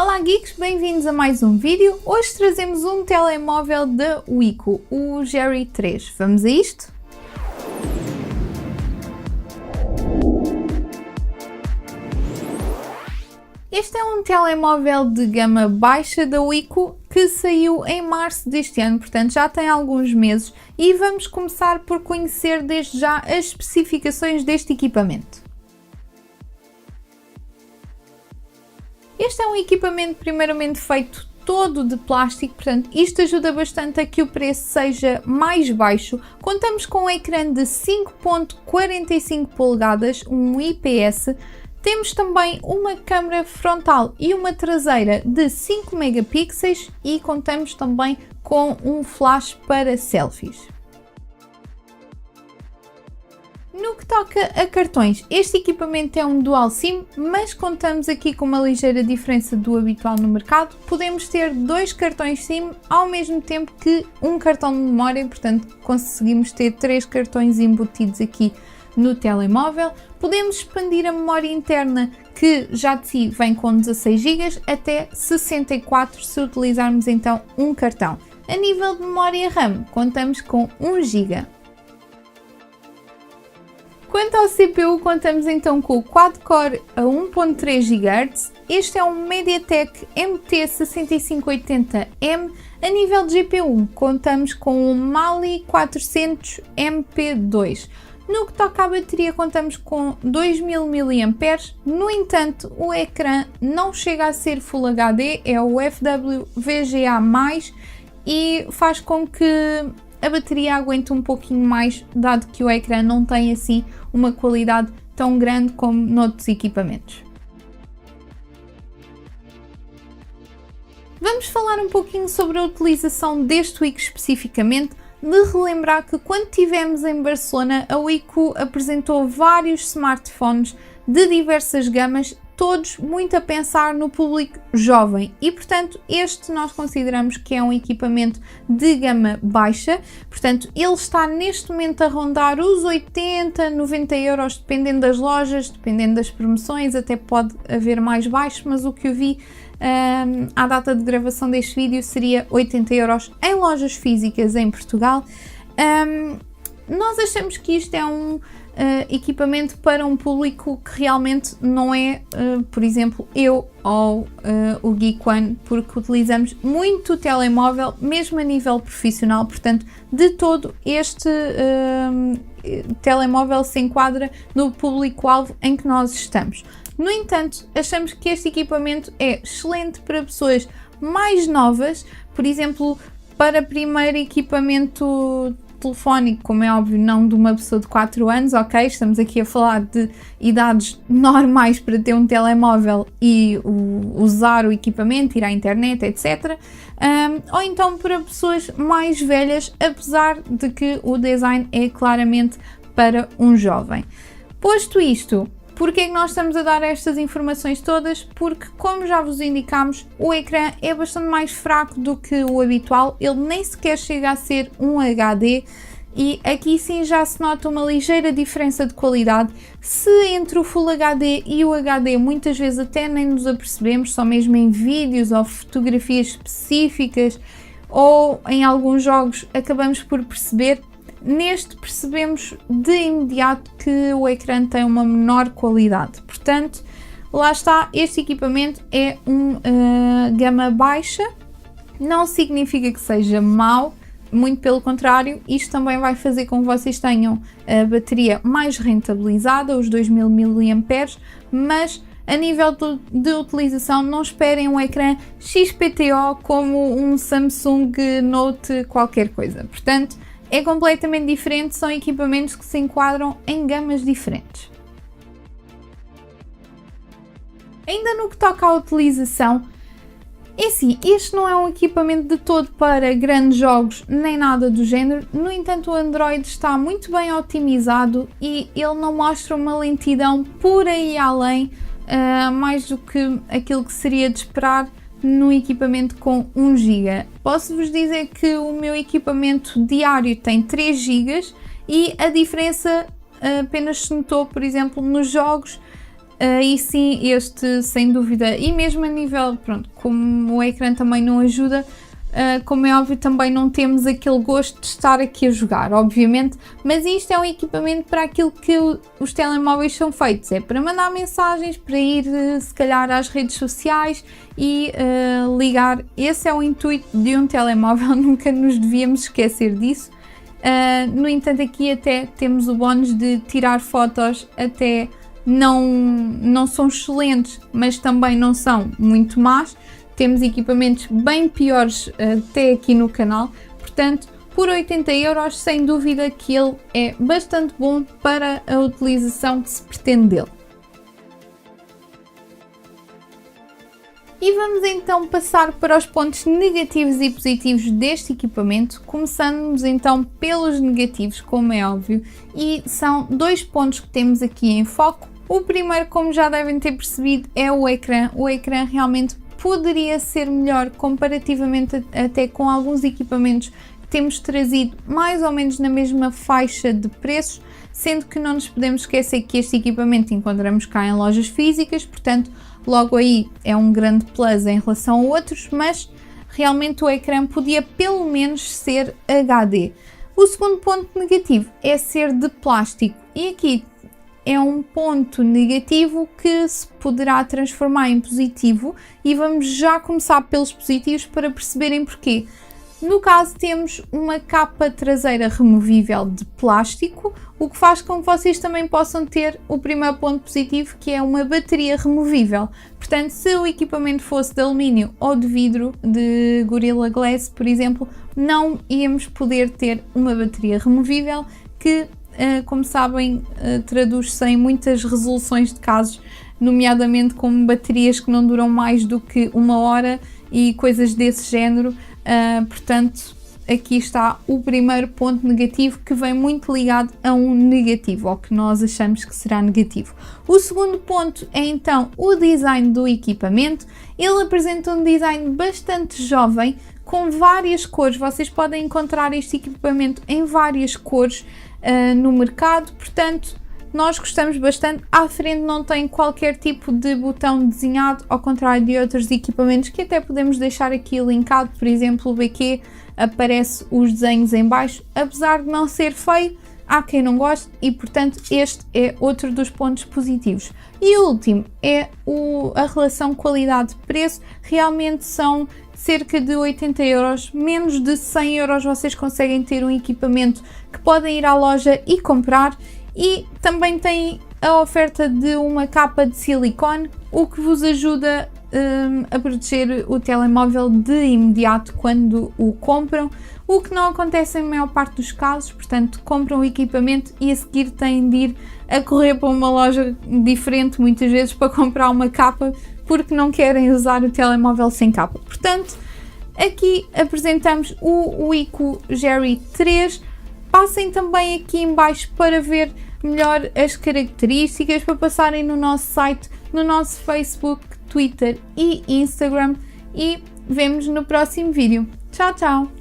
Olá geeks, bem-vindos a mais um vídeo. Hoje trazemos um telemóvel da Wiko, o Jerry 3. Vamos a isto? Este é um telemóvel de gama baixa da Wiko que saiu em março deste ano, portanto já tem alguns meses, e vamos começar por conhecer desde já as especificações deste equipamento. Este é um equipamento primeiramente feito todo de plástico, portanto isto ajuda bastante a que o preço seja mais baixo. Contamos com um ecrã de 5.45 polegadas, um IPS. Temos também uma câmera frontal e uma traseira de 5 megapixels e contamos também com um flash para selfies. No que toca a cartões, este equipamento é um dual SIM, mas contamos aqui com uma ligeira diferença do habitual no mercado. Podemos ter dois cartões SIM ao mesmo tempo que um cartão de memória, portanto conseguimos ter 3 cartões embutidos aqui no telemóvel. Podemos expandir a memória interna, que já de si vem com 16 GB, até 64 se utilizarmos então um cartão. A nível de memória RAM, contamos com 1 GB. Quanto ao CPU, contamos então com o quad-core a 1.3 GHz. Este é um MediaTek MT6580M. A nível de GPU, contamos com o Mali 400 MP2. No que toca à bateria, contamos com 2000 mAh. No entanto, o ecrã não chega a ser Full HD, é o FWVGA+, e faz com que a bateria aguente um pouquinho mais, dado que o ecrã não tem assim uma qualidade tão grande como noutros equipamentos. Vamos falar um pouquinho sobre a utilização deste Wiko especificamente. De relembrar que quando estivemos em Barcelona, a Wiko apresentou vários smartphones de diversas gamas, todos muito a pensar no público jovem, e portanto este nós consideramos que é um equipamento de gama baixa. Portanto ele está neste momento a rondar os 80, 90 euros, dependendo das lojas, dependendo das promoções, até pode haver mais baixo, mas o que eu vi à data de gravação deste vídeo seria 80 euros em lojas físicas em Portugal. Nós achamos que isto é um equipamento para um público que realmente não é, por exemplo, eu ou o Geek One, porque utilizamos muito o telemóvel, mesmo a nível profissional. Portanto, de todo este telemóvel se enquadra no público-alvo em que nós estamos. No entanto, achamos que este equipamento é excelente para pessoas mais novas, por exemplo, para primeiro equipamento telefónico, como é óbvio, não de uma pessoa de 4 anos, ok? Estamos aqui a falar de idades normais para ter um telemóvel e usar o equipamento, ir à internet, etc. Ou então para pessoas mais velhas, apesar de que o design é claramente para um jovem. Posto isto, porquê é que nós estamos a dar estas informações todas? Porque, como já vos indicámos, o ecrã é bastante mais fraco do que o habitual, ele nem sequer chega a ser um HD, e aqui sim já se nota uma ligeira diferença de qualidade. Se entre o Full HD e o HD muitas vezes até nem nos apercebemos, só mesmo em vídeos ou fotografias específicas ou em alguns jogos acabamos por perceber, neste percebemos de imediato que o ecrã tem uma menor qualidade. Portanto, lá está, este equipamento é gama baixa, não significa que seja mau, muito pelo contrário, isto também vai fazer com que vocês tenham a bateria mais rentabilizada, os 2000 mAh, mas a nível de utilização não esperem um ecrã XPTO como um Samsung Note qualquer coisa. Portanto, é completamente diferente, são equipamentos que se enquadram em gamas diferentes. Ainda no que toca à utilização, é assim, este não é um equipamento de todo para grandes jogos nem nada do género. No entanto, o Android está muito bem otimizado e ele não mostra uma lentidão por aí além, mais do que aquilo que seria de esperar no equipamento com 1 GB. Posso-vos dizer que o meu equipamento diário tem 3 GB e a diferença apenas se notou, por exemplo, nos jogos E sim, este sem dúvida, e mesmo a nível, pronto, como o ecrã também não ajuda, como é óbvio, também não temos aquele gosto de estar aqui a jogar, obviamente, mas isto é um equipamento para aquilo que os telemóveis são feitos, é para mandar mensagens, para ir se calhar às redes sociais e ligar. Esse é o intuito de um telemóvel, nunca nos devíamos esquecer disso. No entanto, aqui até temos o bónus de tirar fotos, até não são excelentes, mas também não são muito más. Temos equipamentos bem piores até aqui no canal, portanto, por 80€, sem dúvida que ele é bastante bom para a utilização que se pretende dele. E vamos então passar para os pontos negativos e positivos deste equipamento, começando então pelos negativos, como é óbvio, e são 2 pontos que temos aqui em foco. O primeiro, como já devem ter percebido, é o ecrã. O ecrã realmente poderia ser melhor comparativamente até com alguns equipamentos que temos trazido mais ou menos na mesma faixa de preços, sendo que não nos podemos esquecer que este equipamento encontramos cá em lojas físicas, portanto logo aí é um grande plus em relação a outros, mas realmente o ecrã podia pelo menos ser HD. O segundo ponto negativo é ser de plástico, e aqui é um ponto negativo que se poderá transformar em positivo, e vamos já começar pelos positivos para perceberem porquê. No caso, temos uma capa traseira removível de plástico, o que faz com que vocês também possam ter o primeiro ponto positivo, que é uma bateria removível. Portanto, se o equipamento fosse de alumínio ou de vidro, de Gorilla Glass, por exemplo, não íamos poder ter uma bateria removível que, como sabem, traduz-se em muitas resoluções de casos, nomeadamente com baterias que não duram mais do que 1 hora e coisas desse género. Portanto, aqui está o primeiro ponto negativo, que vem muito ligado a um negativo, ou que nós achamos que será negativo. O segundo ponto é então o design do equipamento. Ele apresenta um design bastante jovem, com várias cores. Vocês podem encontrar este equipamento em várias cores no mercado, portanto nós gostamos bastante. À frente não tem qualquer tipo de botão desenhado, ao contrário de outros equipamentos que até podemos deixar aqui linkado. Por exemplo, o BQ aparece os desenhos em baixo, apesar de não ser feio, há quem não goste, e portanto este é outro dos pontos positivos. E o último é a relação qualidade-preço. Realmente são cerca de 80€, menos de 100€ vocês conseguem ter um equipamento que podem ir à loja e comprar, e também tem a oferta de uma capa de silicone, o que vos ajuda a proteger o telemóvel de imediato quando o compram, o que não acontece em maior parte dos casos. Portanto, compram o equipamento e a seguir têm de ir a correr para uma loja diferente, muitas vezes, para comprar uma capa, porque não querem usar o telemóvel sem capa. Portanto, aqui apresentamos o Wiko Jerry 3. Passem também aqui em baixo para ver melhor as características, para passarem no nosso site, no nosso Facebook, Twitter e Instagram, e vemos no próximo vídeo. Tchau, tchau!